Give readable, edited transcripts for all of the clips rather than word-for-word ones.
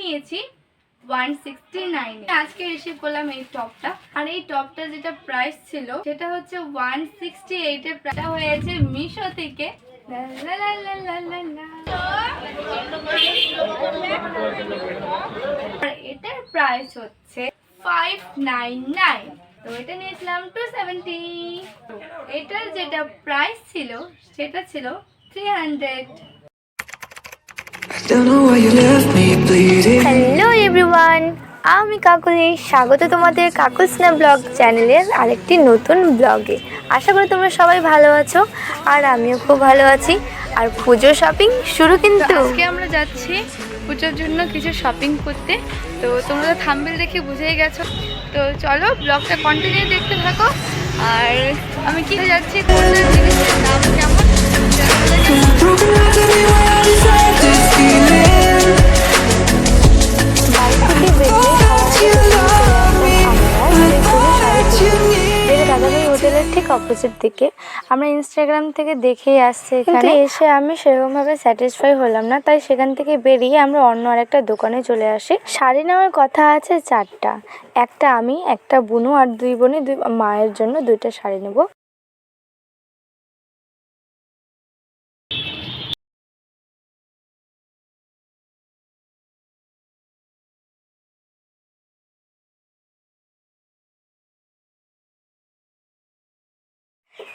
নিয়েছি 169। আজকে রিসিভ করলাম এই টপটা। আর এই টপটা যেটা প্রাইস ছিল সেটা হচ্ছে 168 এর। প্রাইসটা হয়েছে মিশো থেকে। আর এটার প্রাইস হচ্ছে 599। তো এটা নিয়েছিলাম 270। এটার যেটা প্রাইস ছিল সেটা ছিল 300। হ্যালো এভরিওয়ান, আমি কাকুলি। স্বাগত তোমাদের কাকুলসনা ব্লগ চ্যানেলের আরেকটি নতুন ব্লগে। আশা করি তোমরা সবাই ভালো আছো, আর আমিও খুব ভালো আছি। আর পুজো শপিং শুরু কিন্তু। আজকে আমরা যাচ্ছি পুজোর জন্য কিছু শপিং করতে। তো তোমরা থাম্বনেল দেখে বুঝেই গেছো। তো চলো ব্লগটা কন্টিনিউ দেখতে থাকো। আর আমি কি যাচ্ছি, কোনটা জিনিসের দাম কেমন দাদাভাই হোটেলের ঠিক অপোজিট দিকে। আমরা ইনস্টাগ্রাম থেকে দেখেই আসছি, এখানে এসে আমি সেরকমভাবে স্যাটিসফাই হলাম না, তাই সেখান থেকে বেরিয়ে আমরা অন্য আরেকটা দোকানে চলে আসি। শাড়ি নেওয়ার কথা আছে 4টা, একটা আমি, একটা বুনু আর 2 বোনে মায়ের জন্য 2টা শাড়ি নেব।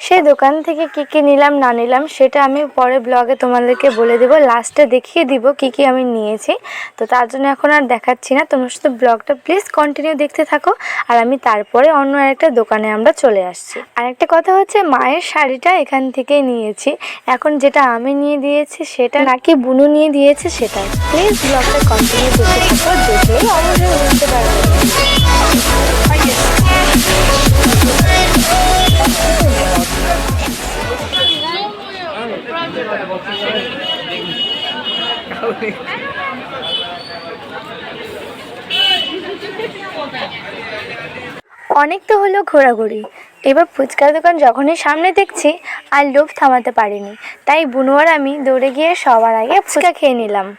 সেই দোকান থেকে কি কি নিলাম না নিলাম সেটা আমি পরে ব্লগে তোমাদেরকে বলে দেবো, লাস্টে দেখিয়ে দিব কি কি আমি নিয়েছি। তো তার জন্য এখন আর দেখাচ্ছি না, তোমরা শুধু ব্লগটা প্লিজ কন্টিনিউ দেখতে থাকো। আর আমি তারপরে অন্য আরেকটা দোকানে আমরা চলে আসছি। আরেকটা কথা হচ্ছে, মায়ের শাড়িটা এখান থেকেই নিয়েছি। এখন যেটা আমি নিয়ে দিয়েছি সেটা নাকি বুনু নিয়ে দিয়েছে সেটা। প্লিজ ব্লগটা কন্টিনিউ দেখতে থাকো, দেখলেই অবশ্যই বুঝতে পারবে। অনেক তো হলো ঘোরাঘুরি, এবার ফুচকার দোকান যখনই সামনে দেখছি আর লোভ থামাতে পারিনি, তাই বুনু আর আমি দৌড়ে গিয়ে সবার আগে ফুচকা খেয়ে নিলাম।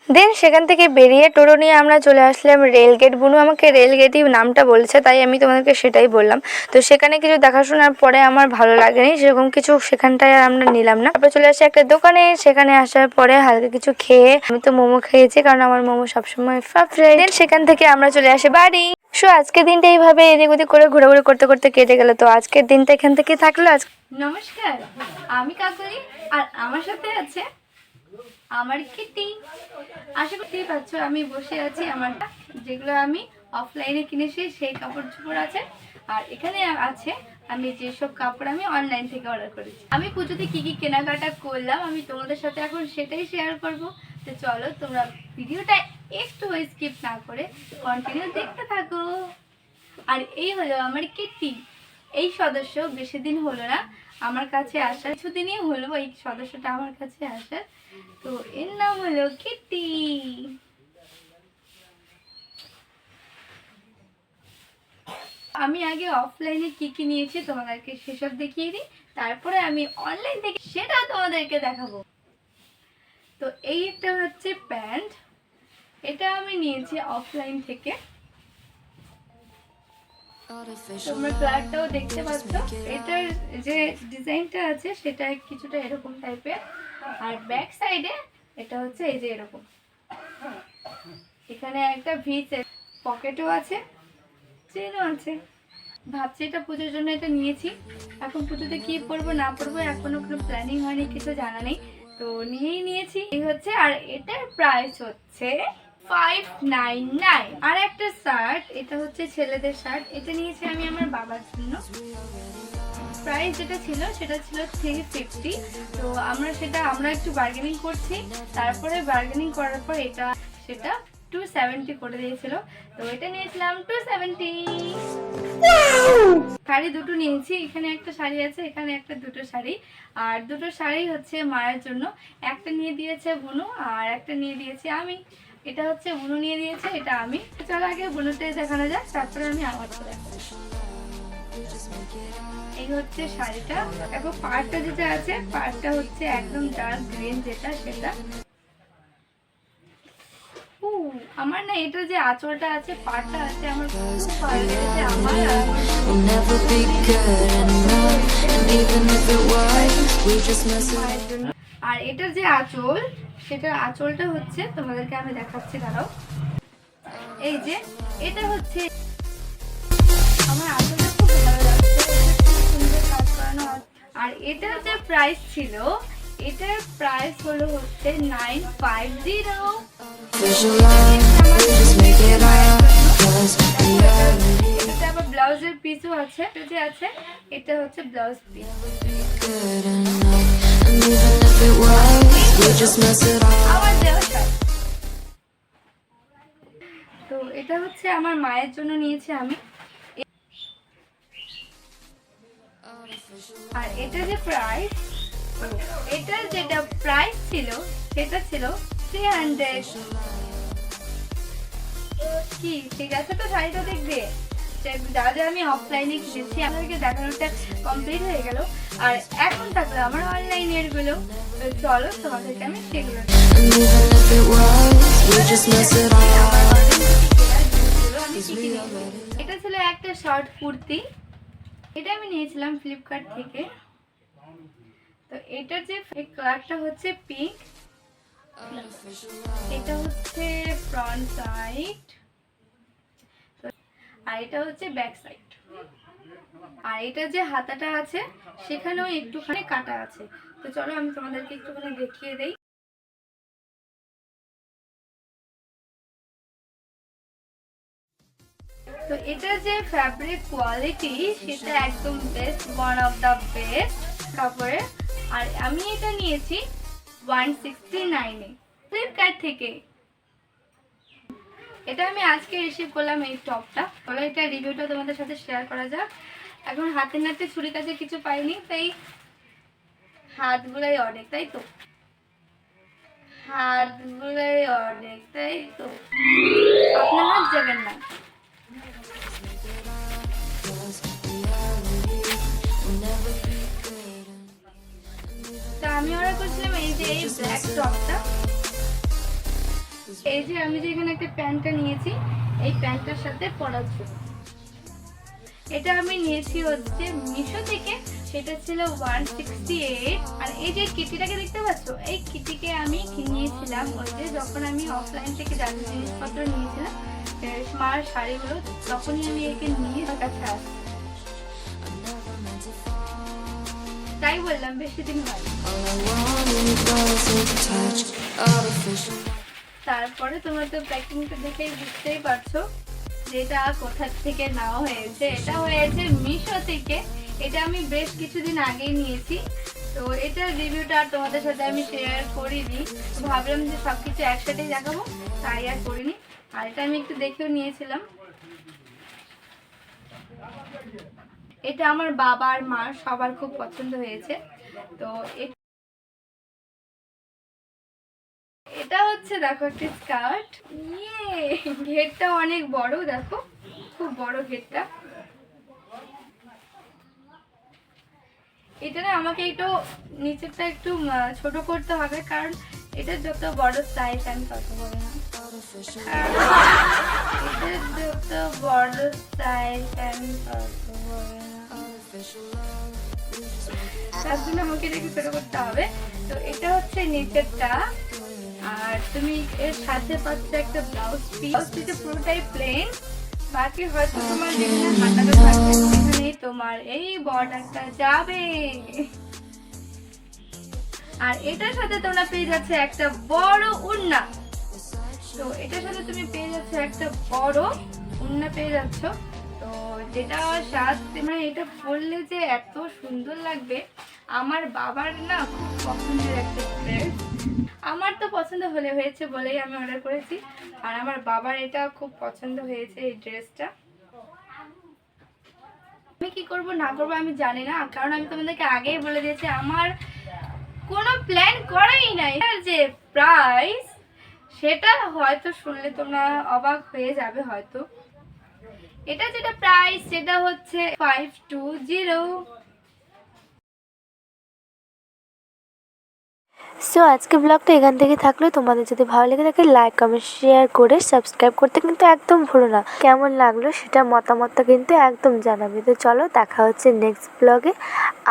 দেন সেখান থেকে বেরিয়ে টোটো নিয়ে আমরা চলে আসলাম রেলগেট। বুনু আমাকে রেলগেটই নামটা বলছে, তাই আমি তোমাদেরকে সেটাই বললাম। তো সেখানে কিছু দেখাশোনার পরে আমার ভালো লাগেনি, সেরকম কিছু সেখানটায় আর আমরা নিলাম না। তারপর চলে আসি একটা দোকানে, সেখানে আসার পরে হালকা কিছু খেয়ে, আমি তো মোমো খেয়েছি কারণ আমার মোমো সবসময় ফেভারিট। দেন সেখান থেকে আমরা চলে আসি বাড়ি। সো আজকের দিনটা এইভাবে এদিক ওদিক করে ঘোরাঘুরি করতে করতে কেটে গেল। তো আজকের দিনটা এখান থেকে থাকলো। নমস্কার, আমি কাকুলি, আর আমার সাথে আছে আমার কিটি। আশা করতেই পারছো আমি বসে আছি। আমার যেগুলো আমি অফলাইনে কিনেছি সেই কাপড় চোপড় আছে, আর এখানে আছে আমি যেসব কাপড় আমি অনলাইন থেকে অর্ডার করেছি। আমি পুজোতে কি কি কেনাকাটা করলাম আমি তোমাদের সাথে এখন সেটাই শেয়ার করব। তো চলো তোমরা ভিডিওটা একটু স্কিপ না করে কন্টিনিউ দেখতে থাকো। আর এই হলো আমার কিটি। এই সদস্য বেশি দিন হলো না আমার কাছে আসা, কিছুদিনই হলো এই সদস্যটা আমার কাছে আসা। তো এর নাম হলো কিটি। আমি আগে অফলাইনে কি কি নিয়েছি তোমাদেরকে সেসব দেখিয়ে দিই, তারপরে আমি অনলাইন থেকে সেটা তোমাদেরকে দেখাবো। তো এই একটা হচ্ছে প্যান্ট, এটা আমি নিয়েছি অফলাইন থেকে। তোমরা কালারটাও দেখতে পাচ্ছ। এটার যে ডিজাইনটা আছে সেটা কিছুটা এরকম টাইপের, আর ব্যাক সাইডে এটা হচ্ছে এই যে এরকম। এখানে একটা পকেটও আছে, চেনও আছে। ভাবছি এটা পুজোর জন্য এটা নিয়েছি। এখন পুজোতে কি পরবো না পরবো এখনো কোনো প্ল্যানিং হয়নি, কিছু জানা নেই, তো নিয়েই নিয়েছি। এই হচ্ছে, আর এটার প্রাইস হচ্ছে 599। আর একটা শার্ট, এটা হচ্ছে ছেলেদের শার্ট, এটা নিয়েছি আমি আমার বাবার জন্য। প্রাইস যেটা ছিল সেটা ছিল 350। তো আমরা একটু বার্গেনিং করছি, তারপরে বার্গেনিং করার পর সেটা 270 করে দিয়েছিল। তো এটা নিয়েছিলাম 270। শাড়ি দুটো নিয়েছি, এখানে একটা শাড়ি আছে, এখানে একটা, দুটো শাড়ি। আর দুটো শাড়ি হচ্ছে মায়ের জন্য, একটা নিয়ে দিয়েছে বুনু আর একটা নিয়ে দিয়েছি আমি। এটা হচ্ছে বুনু নিয়ে দিয়েছে, এটা আমি। চলো আগে বুনুতে দেখানো যাক, তারপরে আমি আমারটা দেখাবো। এই হচ্ছে শাড়িটা। এখন পাড়টা যেটা আছে, পাড়টা হচ্ছে একদম ডার্ক গ্রিন যেটা, সেটা। আমার না এটা যে আঁচলটা আছে, পাড়টা আছে, আমার খুব ভালো লেগেছে। আমার আর এটার যে আঁচল, সেটার আঁচলটা হচ্ছে, তোমাদেরকে আমি দেখাচ্ছি, দাঁড়াও। এই যে এটা হচ্ছে আমার আঁচলটা খুব ভালো লাগছে, খুব সুন্দর কাজ করানো। আর এটার যে প্রাইস ছিল, এটার প্রাইস হলো হচ্ছে 950। এটাতে আবার ব্লাউজের পিসও আছে, যে আছে এটা হচ্ছে ব্লাউজ পিস। আমার দেওয়া শাড়ি। তো এটা হচ্ছে আমার মায়ের জন্য নিয়েছি আমি। আর এটা যে প্রাইস, এটার যেটা প্রাইস ছিল সেটা ছিল 300। কি ঠিক আছে তো? শাড়িটা দেখবে, যা যা আমি অফলাইনে কিনেছি আমাদেরকে দেখানোটা কমপ্লিট হয়ে গেল। আর এখন থাকলো আমার অনলাইনের গুলো। তো চলো তোমাদেরকে আমি সেগুলো। এটা ছিল একটা শর্ট কুর্তি, এটা আমি নিয়েছিলাম ফ্লিপকার্ট থেকে। তো এটার যে কালারটা হচ্ছে পিঙ্ক, এটা হচ্ছে ফ্রন্ট সাইড, আর এটা হচ্ছে ব্যাক সাইড। আর এটা যে হাতাটা আছে সেখানেও একটুখানি কাটা আছে। তো চলো আমি তোমাদেরকে একটুখানি দেখিয়ে দেই। তো এটা যে ফ্যাব্রিক কোয়ালিটি, সেটা একদম best, one of the best কাপড়ের। আর আমি এটা নিয়েছি 169-এ ফ্লিপকার্ট থেকে। এটা আমি আজকে রিসিভ করলাম, এই টপটা। চলো এটা রিভিউটা তোমাদের সাথে শেয়ার করা যাক। এখন হাতে নাতে ছুরি কাছে কিছু পাইনি, তাই হাতগুলাই অনেক, তাই তো? হাতগুলাই অনেক, তাই তো? আপনার হাত যাবেন না। তা আমি অর্ডার করছিলাম এই যে এই ব্ল্যাক টপটা। এই যে আমি যে এখানে একটা প্যান্টটা নিয়েছি, এই প্যান্টটার সাথে পরার জন্য। এটা আমি নিয়েছি হচ্ছে মিশো থেকে, সেটা ছিল 168। আর এই যে কিটিটাকে দেখতে পাচ্ছ, এই কিটিকে আমি নিয়েছিলাম ওই যে যখন আমি অফলাইন থেকে যা জিনিসপত্র নিয়েছিলাম, মার শাড়িগুলো, তখনই আমি একে নিয়ে ওর কাছে আসি। তাই বললাম, বেশি দিন হয়। তারপরে তোমরা তো প্যাকিংটা দেখেই বুঝতেই পারছো যে এটা কোথা থেকে নেওয়া হয়েছে। এটা হয়েছে মিশো থেকে। এটা আমি বেশ কিছুদিন আগেই নিয়েছি। তো এটার রিভিউটা আর তোমাদের সাথে আমি শেয়ার করিনি, ভাবলাম যে সবকিছু একসাথেই দেখাবো, তাই আর করিনি। আর এটা আমি একটু দেখেও নিয়েছিলাম। এটা আমার বাবার মা সবার খুব পছন্দ হয়েছে। তো এটা হচ্ছে দেখো একটা স্কার্ট, ঘেরটা অনেক বড়, দেখো খুব বড় ঘেরটা। এটা না আমাকে একটু নিচেরটা একটু ছোট করতে হবে, কারণ এটা যত বড় সাইজ আমি তত বড় না। এটা যত বড় সাইজ আমি তত বড় না, তার জন্য আমাকে এটা একটু ছোট করতে হবে। তো এটা হচ্ছে নিচেরটা। আর তুমি এর সাথে পাচ্ছ একটা ব্লাউজ পিস, ব্লাউজটা পুরোটাই প্লেন, বাকি হয়তো তোমার যেখানে হাতাটা থাকবে সেখানেই তোমার এই বর্ডারটা যাবে। আর এটার সাথে তোমরা পেয়ে যাচ্ছে একটা বড় ওড়না। তো এটার সাথে তুমি পেয়ে যাচ্ছ একটা বড় ওড়না পেয়ে যাচ্ছ। তো যেটা সাথে মানে এটা পরলে যে এত সুন্দর লাগবে। আমার বাবার না খুব পছন্দের একটা ড্রেস, আমার তো পছন্দ হয়েছে বলেই আমি অর্ডার করেছি। আর আমার বাবার এটা খুব পছন্দ হয়েছে এই ড্রেসটা। আমি কি করব না করবো আমি জানি না, কারণ আমি তোমাদেরকে আগেই বলে দিয়েছি আমার কোনো প্ল্যান করাই নাই। এর যে প্রাইস সেটা হয়তো শুনলে তোমরা অবাক হয়ে যাবে হয়তো। এটা যেটা প্রাইস সেটা হচ্ছে 520। সো আজকে ব্লগটা এখান থেকে থাকলো। তোমাদের যদি ভালো লেগে থাকে লাইক কমেন্ট শেয়ার করে সাবস্ক্রাইব করতে কিন্তু একদম ভুলো না। কেমন লাগলো সেটা মতামতটা কিন্তু একদম জানাবে। তো চলো দেখা হচ্ছে নেক্সট ব্লগে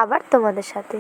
আবার তোমাদের সাথে।